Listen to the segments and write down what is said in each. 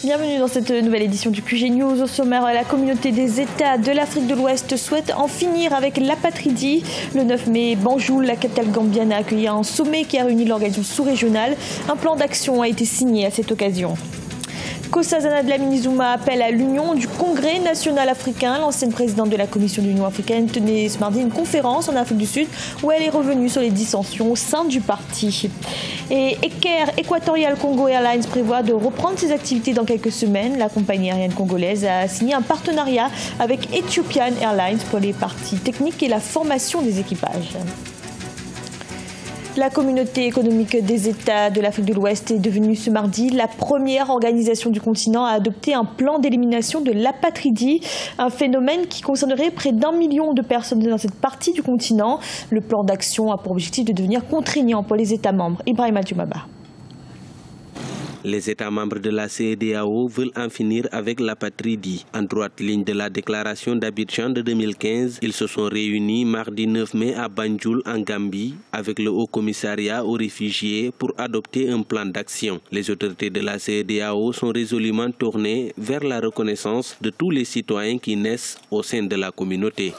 Bienvenue dans cette nouvelle édition du QG News. Au sommaire, la communauté des États de l'Afrique de l'Ouest souhaite en finir avec l'apatridie. Le 9 mai, Banjul, la capitale gambienne, a accueilli un sommet qui a réuni l'organisation sous-régionale. Un plan d'action a été signé à cette occasion. Nkosazana Dlamini-Zuma appelle à l'union du Congrès national africain. L'ancienne présidente de la Commission de l'Union africaine tenait ce mardi une conférence en Afrique du Sud où elle est revenue sur les dissensions au sein du parti. Et Equatorial Congo Airlines prévoit de reprendre ses activités dans quelques semaines. La compagnie aérienne congolaise a signé un partenariat avec Ethiopian Airlines pour les parties techniques et la formation des équipages. La communauté économique des États de l'Afrique de l'Ouest est devenue ce mardi la première organisation du continent à adopter un plan d'élimination de l'apatridie, un phénomène qui concernerait près d'1 million de personnes dans cette partie du continent. Le plan d'action a pour objectif de devenir contraignant pour les États membres. Ibrahim Adjoumaba. Les États membres de la CEDEAO veulent en finir avec l'apatridie. En droite ligne de la déclaration d'Abidjan de 2015, ils se sont réunis mardi 9 mai à Banjul en Gambie avec le Haut Commissariat aux réfugiés pour adopter un plan d'action. Les autorités de la CEDEAO sont résolument tournées vers la reconnaissance de tous les citoyens qui naissent au sein de la communauté.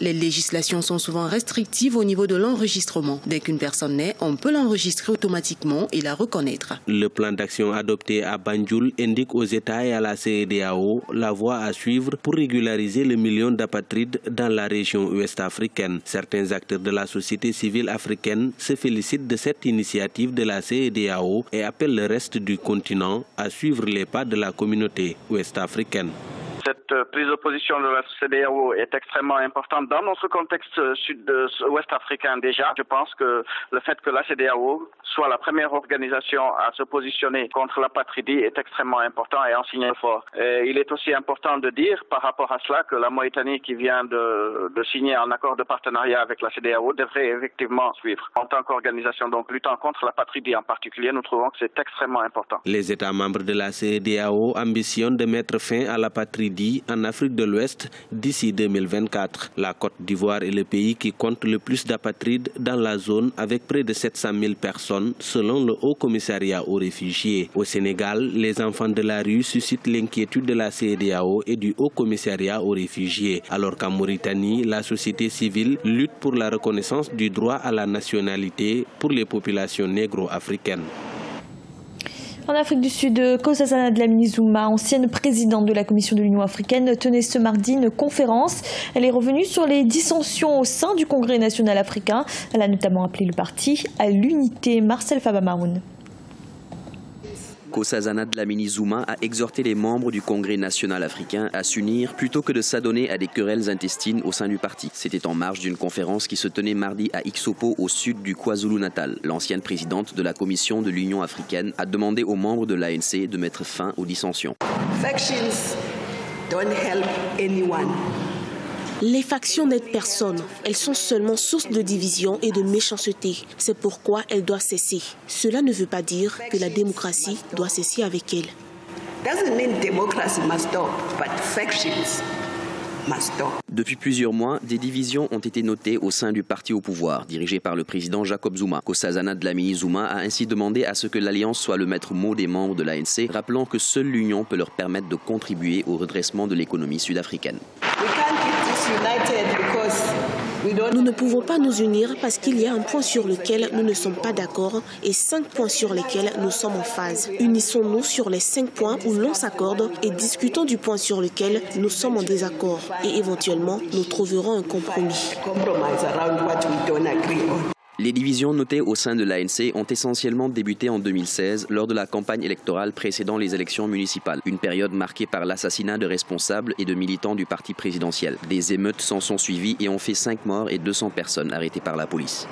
Les législations sont souvent restrictives au niveau de l'enregistrement. Dès qu'une personne naît, on peut l'enregistrer automatiquement et la reconnaître. Le plan d'action adopté à Banjul indique aux États et à la CEDEAO la voie à suivre pour régulariser le million d'apatrides dans la région ouest africaine. Certains acteurs de la société civile africaine se félicitent de cette initiative de la CEDEAO et appellent le reste du continent à suivre les pas de la communauté ouest africaine. Cette prise de position de la CEDEAO est extrêmement importante dans notre contexte ouest africain déjà. Je pense que le fait que la CEDEAO soit la première organisation à se positionner contre l'apatridie est extrêmement important et un signal fort. Et il est aussi important de dire par rapport à cela que la Mauritanie qui vient de signer un accord de partenariat avec la CEDEAO devrait effectivement suivre. En tant qu'organisation donc luttant contre l'apatridie en particulier, nous trouvons que c'est extrêmement important. Les États membres de la CEDEAO ambitionnent de mettre fin à l'apatridie en Afrique de l'Ouest d'ici 2024. La Côte d'Ivoire est le pays qui compte le plus d'apatrides dans la zone avec près de 700 000 personnes selon le Haut Commissariat aux réfugiés. Au Sénégal, les enfants de la rue suscitent l'inquiétude de la CEDEAO et du Haut Commissariat aux réfugiés. Alors qu'en Mauritanie, la société civile lutte pour la reconnaissance du droit à la nationalité pour les populations négro-africaines. En Afrique du Sud, Nkosazana Dlamini-Zuma, ancienne présidente de la Commission de l'Union africaine, tenait ce mardi une conférence. Elle est revenue sur les dissensions au sein du Congrès national africain. Elle a notamment appelé le parti à l'unité. Marcel Fabamaroun. Nkosazana Dlamini-Zuma a exhorté les membres du Congrès national africain à s'unir plutôt que de s'adonner à des querelles intestines au sein du parti. C'était en marge d'une conférence qui se tenait mardi à Ixopo, au sud du KwaZulu-Natal. L'ancienne présidente de la Commission de l'Union africaine a demandé aux membres de l'ANC de mettre fin aux dissensions. Factions don't help anyone. Les factions n'aident personne. Elles sont seulement source de division et de méchanceté. C'est pourquoi elles doivent cesser. Cela ne veut pas dire que la démocratie doit cesser avec elles. Depuis plusieurs mois, des divisions ont été notées au sein du parti au pouvoir, dirigé par le président Jacob Zuma. Nkosazana Dlamini-Zuma a ainsi demandé à ce que l'Alliance soit le maître mot des membres de l'ANC, rappelant que seule l'union peut leur permettre de contribuer au redressement de l'économie sud-africaine. Nous ne pouvons pas nous unir parce qu'il y a un point sur lequel nous ne sommes pas d'accord et 5 points sur lesquels nous sommes en phase. Unissons-nous sur les 5 points où l'on s'accorde et discutons du point sur lequel nous sommes en désaccord. Et éventuellement, nous trouverons un compromis. Les divisions notées au sein de l'ANC ont essentiellement débuté en 2016 lors de la campagne électorale précédant les élections municipales, une période marquée par l'assassinat de responsables et de militants du parti présidentiel. Des émeutes s'en sont suivies et ont fait 5 morts et 200 personnes arrêtées par la police.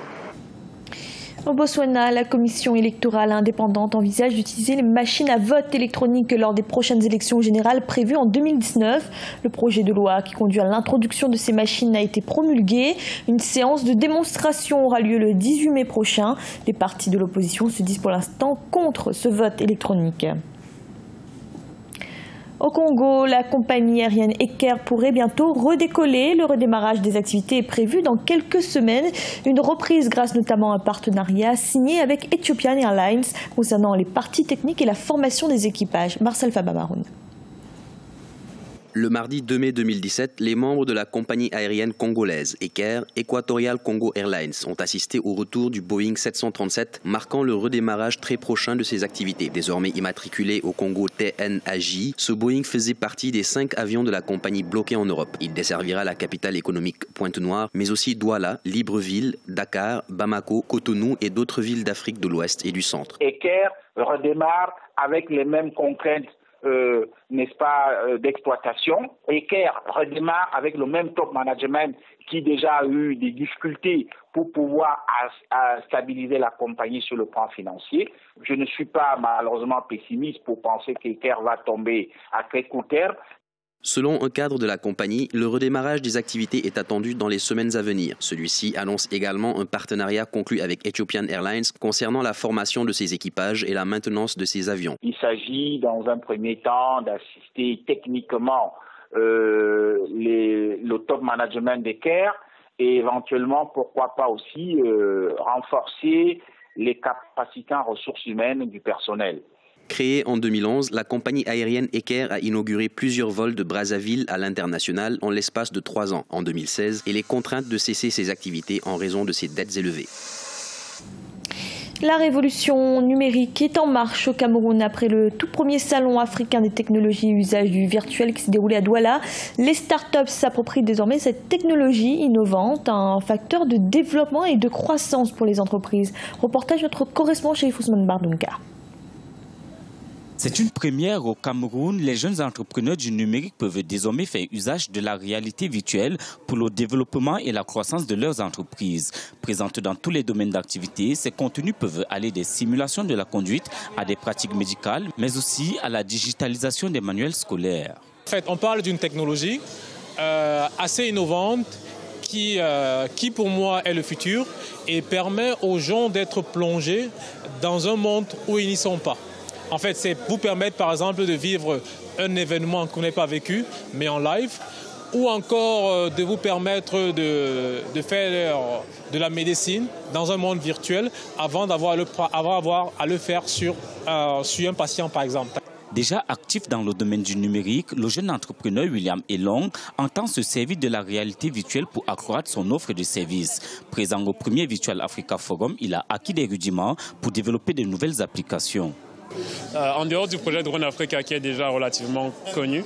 Au Botswana, la commission électorale indépendante envisage d'utiliser les machines à vote électroniques lors des prochaines élections générales prévues en 2019. Le projet de loi qui conduit à l'introduction de ces machines a été promulgué. Une séance de démonstration aura lieu le 18 mai prochain. Les partis de l'opposition se disent pour l'instant contre ce vote électronique. Au Congo, la compagnie aérienne Eker pourrait bientôt redécoller. Le redémarrage des activités est prévu dans quelques semaines. Une reprise grâce notamment à un partenariat signé avec Ethiopian Airlines concernant les parties techniques et la formation des équipages. Marcel Fabamaroun. Le mardi 2 mai 2017, les membres de la compagnie aérienne congolaise Eker, Equatorial Congo Airlines, ont assisté au retour du Boeing 737, marquant le redémarrage très prochain de ses activités. Désormais immatriculé au Congo TNAJ, ce Boeing faisait partie des 5 avions de la compagnie bloqués en Europe. Il desservira la capitale économique Pointe-Noire, mais aussi Douala, Libreville, Dakar, Bamako, Cotonou et d'autres villes d'Afrique de l'Ouest et du Centre. Eker redémarre avec les mêmes contraintes n'est-ce pas, d'exploitation. Eker redémarre avec le même top management qui déjà a eu des difficultés pour pouvoir stabiliser la compagnie sur le plan financier. Je ne suis pas malheureusement pessimiste pour penser qu'Eker va tomber à très court terme. Selon un cadre de la compagnie, le redémarrage des activités est attendu dans les semaines à venir. Celui-ci annonce également un partenariat conclu avec Ethiopian Airlines concernant la formation de ses équipages et la maintenance de ses avions. Il s'agit dans un premier temps d'assister techniquement le top management d'Eker et éventuellement, pourquoi pas aussi, renforcer les capacités en ressources humaines du personnel. Créée en 2011, la compagnie aérienne Eker a inauguré plusieurs vols de Brazzaville à l'international en l'espace de 3 ans, en 2016, et les contraintes de cesser ses activités en raison de ses dettes élevées. La révolution numérique est en marche au Cameroun après le tout premier salon africain des technologies et usage du virtuel qui s'est déroulé à Douala. Les startups s'approprient désormais cette technologie innovante, un facteur de développement et de croissance pour les entreprises. Reportage notre correspondant chez Ousmane Bardunka. C'est une première au Cameroun. Les jeunes entrepreneurs du numérique peuvent désormais faire usage de la réalité virtuelle pour le développement et la croissance de leurs entreprises. Présentes dans tous les domaines d'activité, ces contenus peuvent aller des simulations de la conduite à des pratiques médicales, mais aussi à la digitalisation des manuels scolaires. En fait, on parle d'une technologie assez innovante qui pour moi est le futur et permet aux gens d'être plongés dans un monde où ils n'y sont pas. En fait, c'est vous permettre, par exemple, de vivre un événement qu'on n'a pas vécu, mais en live, ou encore de vous permettre de faire de la médecine dans un monde virtuel avant d'avoir à le faire sur un patient, par exemple. Déjà actif dans le domaine du numérique, le jeune entrepreneur William Elong entend se servir de la réalité virtuelle pour accroître son offre de services. Présent au premier Virtual Africa Forum, il a acquis des rudiments pour développer de nouvelles applications. En dehors du projet Drone Africa qui est déjà relativement connu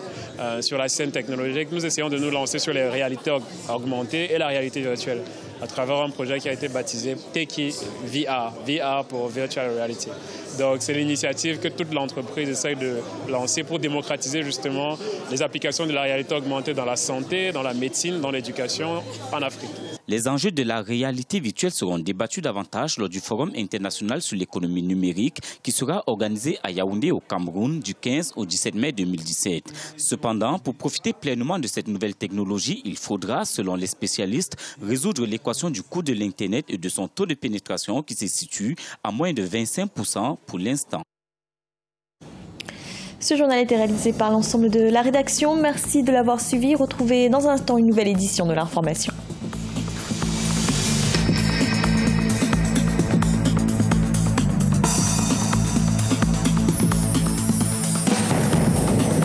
sur la scène technologique, nous essayons de nous lancer sur les réalités augmentées et la réalité virtuelle à travers un projet qui a été baptisé Techie VR, VR pour Virtual Reality. Donc c'est l'initiative que toute l'entreprise essaie de lancer pour démocratiser justement les applications de la réalité augmentée dans la santé, dans la médecine, dans l'éducation en Afrique. Les enjeux de la réalité virtuelle seront débattus davantage lors du Forum international sur l'économie numérique qui sera organisé à Yaoundé au Cameroun du 15 au 17 mai 2017. Cependant, pour profiter pleinement de cette nouvelle technologie, il faudra, selon les spécialistes, résoudre l'équation du coût de l'Internet et de son taux de pénétration qui se situe à moins de 25% pour l'instant. Ce journal a été réalisé par l'ensemble de la rédaction. Merci de l'avoir suivi. Retrouvez dans un instant une nouvelle édition de l'information.